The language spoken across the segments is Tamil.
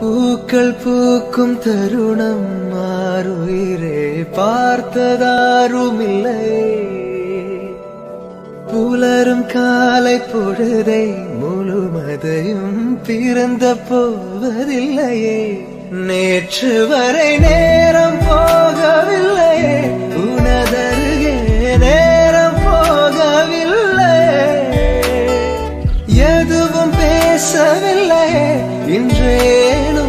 பூக்கள் பூக்கும் தருணம் மாறுயிரே பார்த்ததாருமில்லை. புலரும் காலை பொழுதை முழுமதையும் பிறந்த போவதில்லையே. நேற்று வரை நேரம் போகவில்லையே, உனதருகே நேரம் போகவில்லை. எதுவும் பேசவில்லை, இன்றேனோ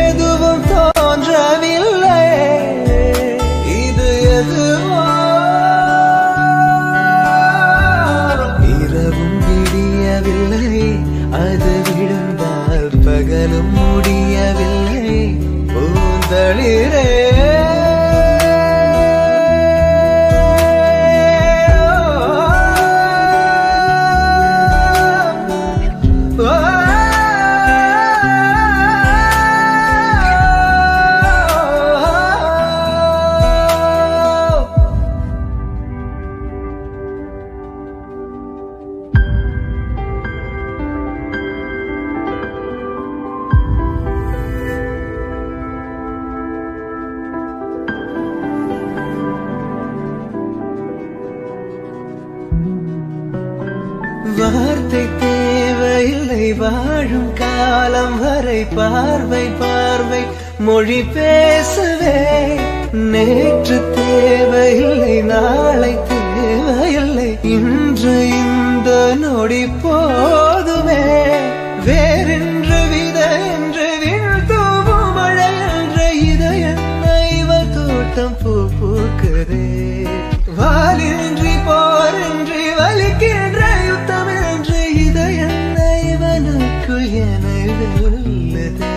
எதுவும் தோன்றவில்லை. இது எதுவோ இரவும் விடியவில்லை, அது விழுந்தால் பகலும் முடியவில்லை. பூந்தளிரே வார்த்தை தேவையில்லை, வாழும் காலம் வரை பார்வை பார்வை மொழி பேசவே. நேற்று தேவையில்லை, நாளை தேவையில்லை, இன்று இந்த நொடி போதுமே. வேறென்று வித என்று வீழ்த்தூவும் மழை என்ற இதயன்ன இவள் தோட்டம் பூ பூக்குதே. வாலின்றி போரின்றி வலிக்கின்ற யுத்தம் என்று இதயன்ன இவனுக்குள் என வெல்லுதே.